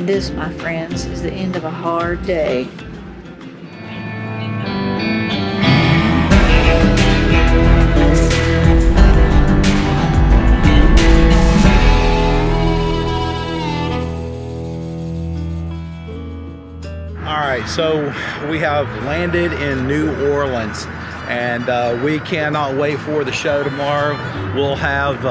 And this, my friends, is the end of a hard day. All right, so we have landed in New Orleans, and we cannot wait for the show tomorrow. We'll have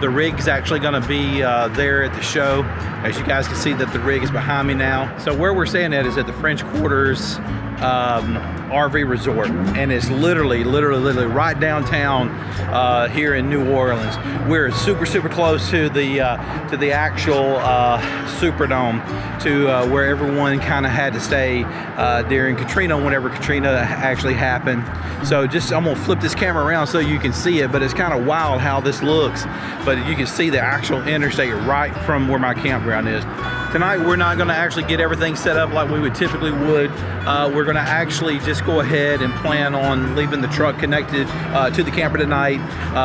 the rig's actually going to be there at the show. As you guys can see that the rig is behind me now. So where we're staying at is at the French Quarters RV Resort, and it's literally right downtown here in New Orleans. We're super close to the actual Superdome, to where everyone kind of had to stay during Katrina, whenever Katrina actually happened. So I'm gonna flip this camera around so you can see it, but it's kind of wild how this looks. But you can see the actual interstate right from where my campground is. Tonight we're not going to actually get everything set up like we would typically would. We're going to actually just go ahead and plan on leaving the truck connected to the camper tonight,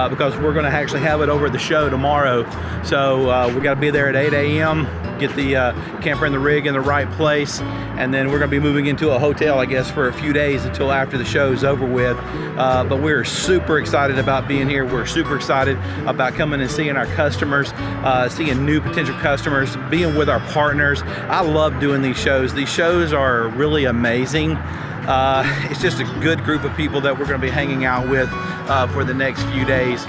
because we're going to actually have it over at the show tomorrow. So we got to be there at 8 a.m. get the camper and the rig in the right place, and then we're going to be moving into a hotel, I guess, for a few days until after the show's over with. But we're super excited about being here. We're super excited about coming and seeing our customers, seeing new potential customers, being with our partners. I love doing these shows. These shows are really amazing. It's just a good group of people that we're going to be hanging out with for the next few days.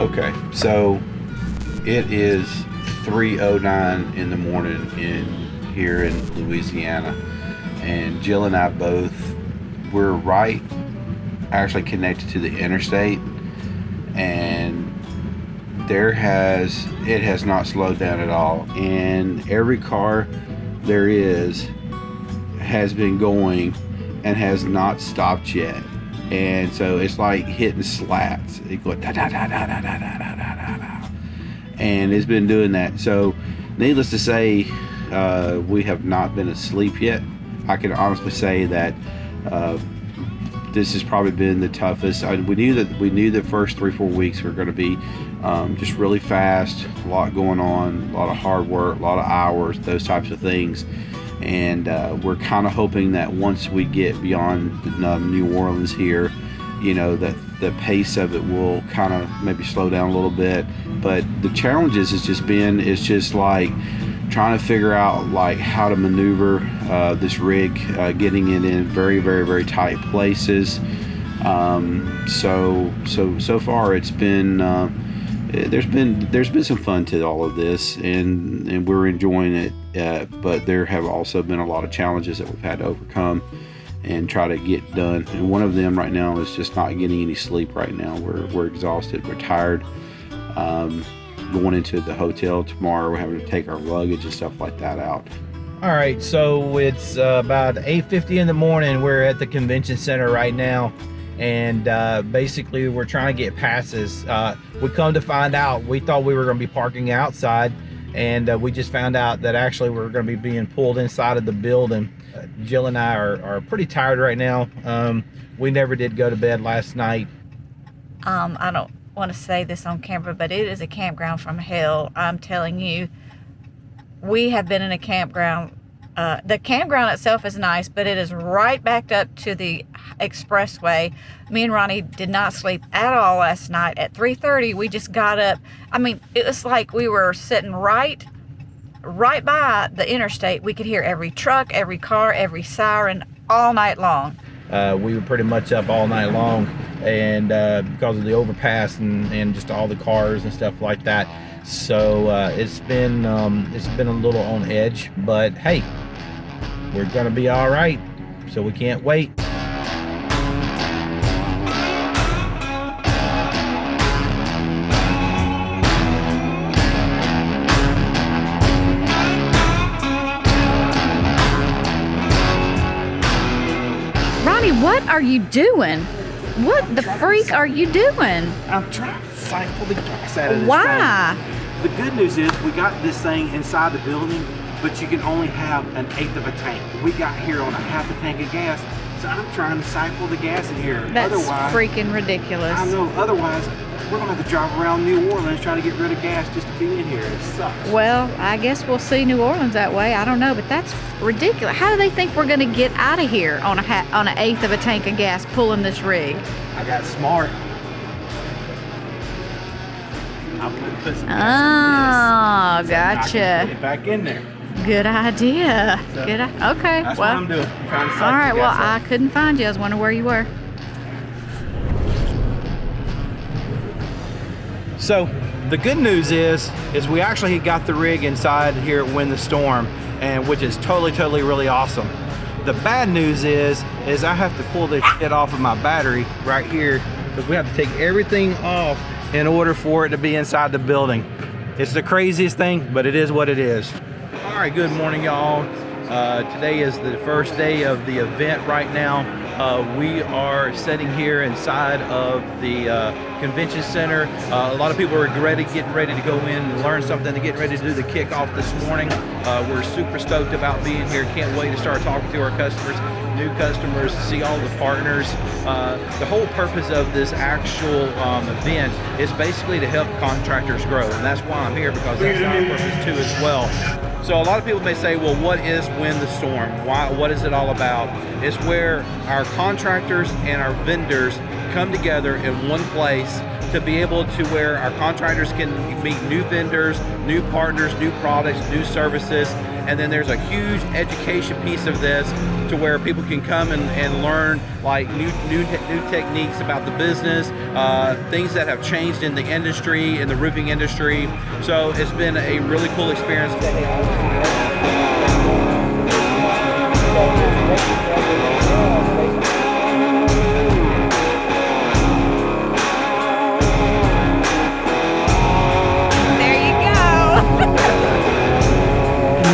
Okay, so it is 3:09 in the morning here in Louisiana, and Jill and I we're right actually connected to the interstate, and it has not slowed down at all, and every car there is has been going and has not stopped yet. And so it's like hitting slats. It goes da da da da da da da da da da, and it's been doing that. So needless to say, we have not been asleep yet. I can honestly say that this has probably been the toughest. We knew that first 3-4 weeks were going to be just really fast, a lot going on, a lot of hard work, a lot of hours, those types of things. And we're kind of hoping that once we get beyond New Orleans here, that the pace of it will kind of maybe slow down a little bit. But the challenges it's just like trying to figure out like how to maneuver this rig, getting it in very, very, very tight places. So far it's been there's been some fun to all of this, and we're enjoying it. But there have also been a lot of challenges that we've had to overcome and try to get done. And one of them right now is just not getting any sleep right now. We're exhausted. We're tired. Going into the hotel tomorrow, we're having to take our luggage and stuff like that out. All right, so it's about 8:50 in the morning. We're at the convention center right now, and basically we're trying to get passes. We come to find out, we thought we were going to be parking outside, and we just found out that actually we're going to be being pulled inside of the building. Jill and I are pretty tired right now. We never did go to bed last night. I don't want to say this on camera, but it is a campground from hell. I'm telling you, we have been in a campground. The campground itself is nice, but it is right backed up to the expressway. Me and Ronnie did not sleep at all last night. At 3:30, we just got up. I mean, it was like we were sitting right by the interstate. We could hear every truck, every car, every siren all night long. We were pretty much up all night long, and because of the overpass and just all the cars and stuff like that. So it's been a little on edge, but hey, we're gonna be all right. So we can't wait. Ronnie, what are you doing? What the freak are you doing? I'm trying to siphon the gas out of this Why? thing. The good news is we got this thing inside the building, but you can only have 1/8 of a tank. We got here on a 1/2 a tank of gas, so I'm trying to siphon the gas in here. That's otherwise, freaking ridiculous. I know. Otherwise, we're gonna have to drive around New Orleans trying to get rid of gas just to be in here. It sucks. Well, I guess we'll see New Orleans that way. I don't know, but that's ridiculous. How do they think we're gonna get out of here on an eighth of a tank of gas pulling this rig? I got smart. I'm gonna put some Oh, gas in this. gotcha. Put it back in there. Good idea. So, Okay. That's what I'm doing. I'm trying to All right. suck the Well, gas I up. couldn't find you. I was wondering where you were. So the good news is we actually got the rig inside here at Win the Storm, and which is totally really awesome. The bad news is I have to pull this shit off of my battery right here, because we have to take everything off in order for it to be inside the building. It's the craziest thing, but it is what it is. All right, good morning, y'all. Today is the first day of the event right now. We are sitting here inside of the convention center. A lot of people are getting ready to go in and learn something. They're getting ready to do the kickoff this morning. We're super stoked about being here. Can't wait to start talking to our customers, new customers, see all the partners. The whole purpose of this actual event is basically to help contractors grow, and that's why I'm here, because that's our purpose too as well. So a lot of people may say, well, what is Win the Storm? What is it all about? It's where our contractors and our vendors come together in one place to be able to where our contractors can meet new vendors, new partners, new products, new services. And then there's a huge education piece of this to where people can come and learn like new techniques about the business, things that have changed in the industry, in the roofing industry. So it's been a really cool experience.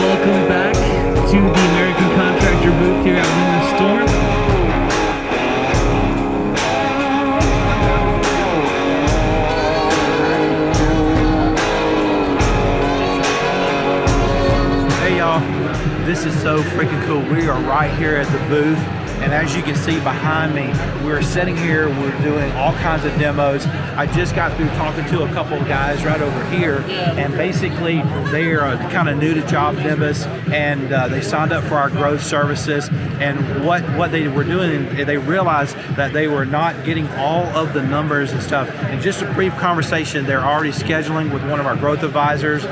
Welcome back to the American Contractor booth here at Win the Storm. Hey y'all, this is so freaking cool. We are right here at the booth, and as you can see behind me, we're sitting here, we're doing all kinds of demos. I just got through talking to a couple of guys right over here, and basically they are kind of new to JobNimbus, and they signed up for our growth services. And what they were doing, they realized that they were not getting all of the numbers and stuff. And just a brief conversation, they're already scheduling with one of our growth advisors,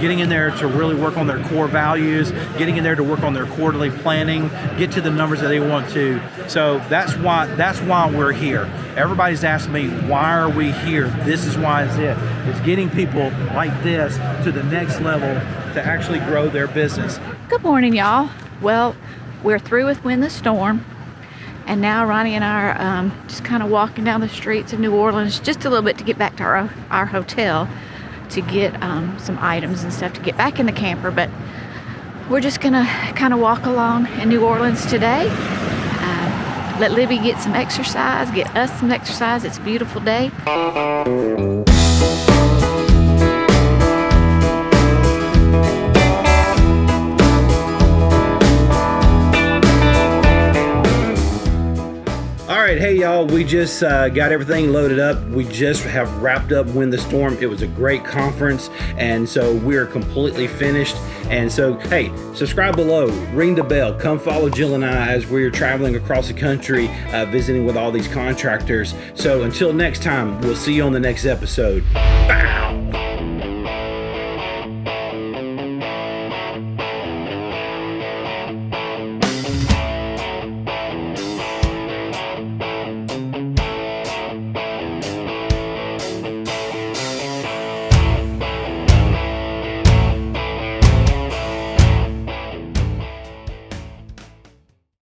getting in there to really work on their core values, getting in there to work on their quarterly planning, get to the numbers that they want to. So that's why we're here. Everybody's asked me, why are we here? This is why it's getting people like this to the next level to actually grow their business. Good morning, y'all. Well, we're through with Win the Storm, and now Ronnie and I are just kind of walking down the streets of New Orleans just a little bit to get back to our hotel to get some items and stuff to get back in the camper. But we're just gonna kind of walk along in New Orleans today, let Libby get some exercise, get us some exercise. It's a beautiful day. All right, hey y'all, we just got everything loaded up. We just have wrapped up Win the Storm. It was a great conference, and so we're completely finished. And so, hey, subscribe below, ring the bell, come follow Jill and I as we're traveling across the country, visiting with all these contractors. So until next time, we'll see you on the next episode. Bow!